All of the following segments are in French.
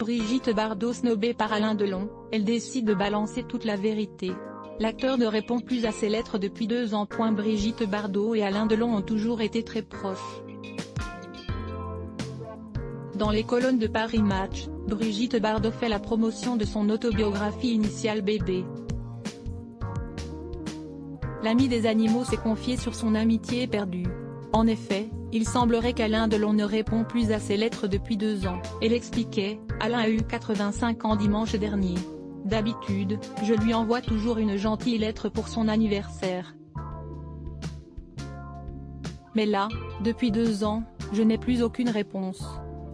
Brigitte Bardot snobée par Alain Delon, elle décide de balancer toute la vérité. L'acteur ne répond plus à ses lettres depuis 2 ans. Brigitte Bardot et Alain Delon ont toujours été très proches. Dans les colonnes de Paris Match, Brigitte Bardot fait la promotion de son autobiographie Initial Bébé. L'ami des animaux s'est confié sur son amitié perdue. En effet, il semblerait qu'Alain Delon ne répond plus à ses lettres depuis 2 ans. Elle expliquait, Alain a eu 85 ans dimanche dernier. D'habitude, je lui envoie toujours une gentille lettre pour son anniversaire. Mais là, depuis 2 ans, je n'ai plus aucune réponse.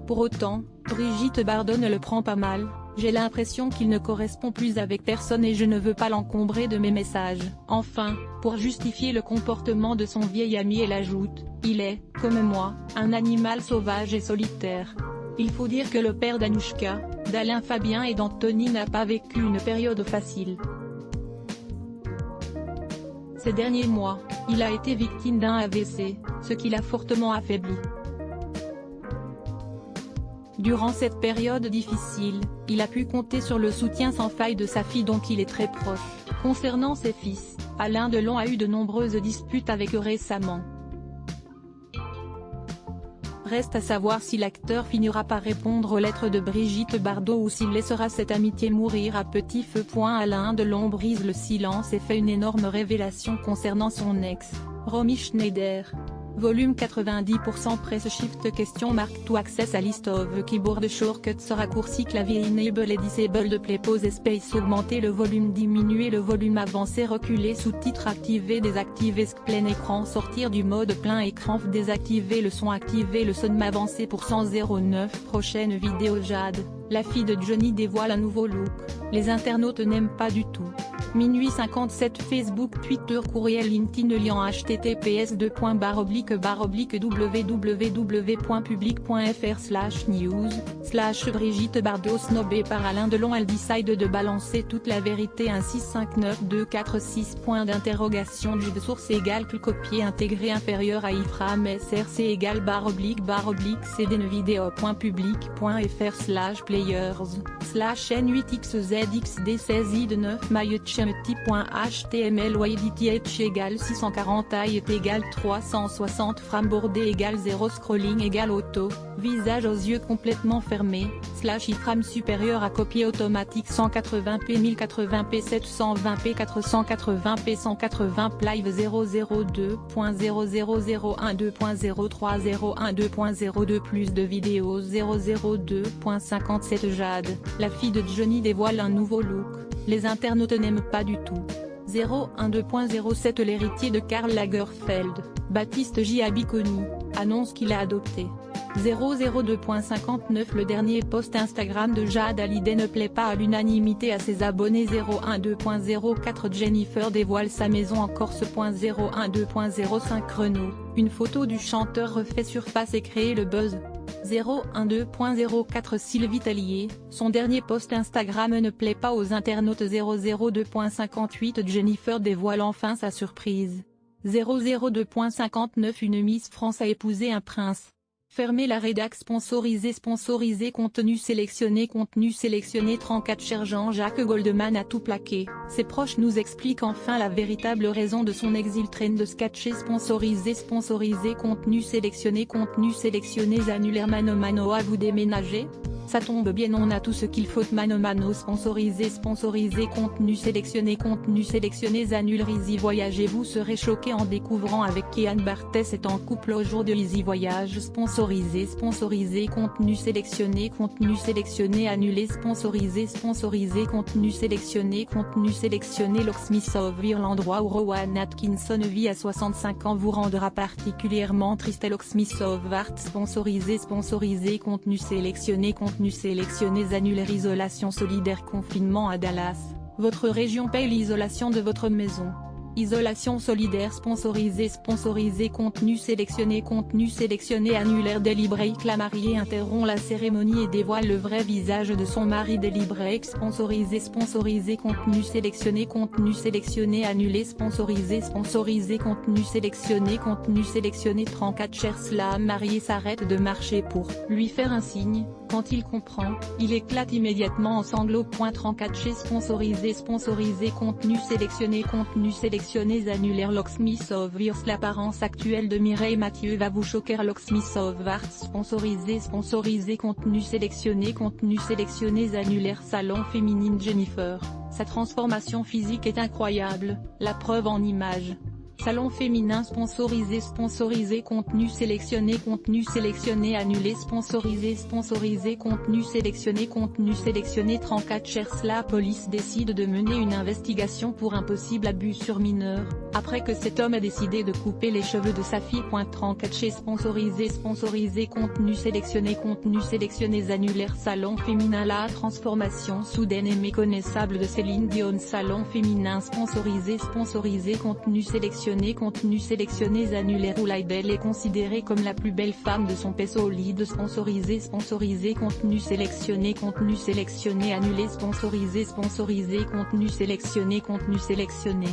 Pour autant, Brigitte Bardot ne le prend pas mal, j'ai l'impression qu'il ne correspond plus avec personne et je ne veux pas l'encombrer de mes messages. Enfin, pour justifier le comportement de son vieil ami elle ajoute, il est, comme moi, un animal sauvage et solitaire. Il faut dire que le père d'Anouchka, d'Alain Fabien et d'Anthony n'a pas vécu une période facile. Ces derniers mois, il a été victime d'un AVC, ce qui l'a fortement affaibli. Durant cette période difficile, il a pu compter sur le soutien sans faille de sa fille dont il est très proche. Concernant ses fils, Alain Delon a eu de nombreuses disputes avec eux récemment. Reste à savoir si l'acteur finira par répondre aux lettres de Brigitte Bardot ou s'il laissera cette amitié mourir à petit feu. Alain Delon brise le silence et fait une énorme révélation concernant son ex, Romy Schneider. Volume 90% Press Shift question mark to access a list of keyboard shortcuts raccourci clavier enable et disable play pause space augmenter le volume diminuer le volume avancer reculer sous-titres activer désactiver plein écran sortir du mode plein écran désactiver le son avancer pour 109 prochaine vidéo Jade, la fille de Johnny dévoile un nouveau look, les internautes n'aiment pas du tout. Minuit 57 Facebook Twitter courriel LinkedIn lien https://www.public.fr/news/ Brigitte Bardot snobée par Alain Delon elle décide de balancer toute la vérité 1659246 point d'interrogation de source égale copier intégré inférieur à iframe src égale /video.public.fr/players/n8xzxd16i9 myhmeti.html ydth égale 640 height égale 360 frame bordé égale 0 scrolling égale auto, visage aux yeux complètement fermés, iframe supérieur à copier automatique 180p 1080p 720p 480p 180 live 002.00012.03012.02 plus de vidéos 002.57 Jade, la fille de Johnny dévoile un nouveau look, les internautes n'aiment pas du tout. 012.07 L'héritier de Karl Lagerfeld, Baptiste J. Abiconi, annonce qu'il a adopté. 002.59 Le dernier post Instagram de Jade Hallyday ne plaît pas à l'unanimité à ses abonnés. 012.04 Jennifer dévoile sa maison en Corse. 012.05 Renaud, une photo du chanteur refait surface et crée le buzz. 012.04 Sylvie Tellier, son dernier post Instagram ne plaît pas aux internautes. 002.58 Jennifer dévoile enfin sa surprise. 002.59 Une Miss France a épousé un prince. Fermez la rédac sponsorisé contenu sélectionné 34 cher Jean-Jacques Goldman a tout plaqué, ses proches nous expliquent enfin la véritable raison de son exil train de sketcher sponsorisé contenu sélectionné annulaire Mano à vous déménager? Ça tombe bien on a tout ce qu'il faut Mano sponsorisé contenu sélectionné annule Easy Voyage et vous serez choqué en découvrant avec Kian Barthès est en couple au jour de Easy Voyage sponsorisé contenu sélectionné annulé sponsorisé contenu sélectionné Locksmith l'endroit où Rowan Atkinson vit à 65 ans vous rendra particulièrement triste. Locksmith Art sponsorisé contenu sélectionné annulaire isolation solidaire confinement à Dallas, votre région paye l'isolation de votre maison. Isolation solidaire sponsorisé contenu sélectionné annulaire Daily Break la mariée interrompt la cérémonie et dévoile le vrai visage de son mari. Daily Break sponsorisé contenu sélectionné annulé sponsorisé contenu sélectionné 34 chers la mariée s'arrête de marcher pour lui faire un signe, Quand il comprend, il éclate immédiatement en sanglots. 34 chez sponsorisé contenu sélectionné annulaire. Locksmith of Earth. L'apparence actuelle de Mireille Mathieu va vous choquer. Locksmith of Art sponsorisé contenu sélectionné annulaire. Salon féminine Jennifer, sa transformation physique est incroyable, la preuve en images. Salon féminin sponsorisé contenu sélectionné annulé. Sponsorisé contenu sélectionné 34 chers. La police décide de mener une investigation pour un possible abus sur mineur, après que cet homme a décidé de couper les cheveux de sa fille. 34 chez sponsorisé contenu sélectionné annulaire. Salon féminin. La transformation soudaine et méconnaissable de Céline Dion. Salon féminin sponsorisé contenu sélectionné annulaire. Oulaïdel est considérée comme la plus belle femme de son pays. Lead sponsorisé contenu sélectionné annulé. Sponsorisé contenu sélectionné.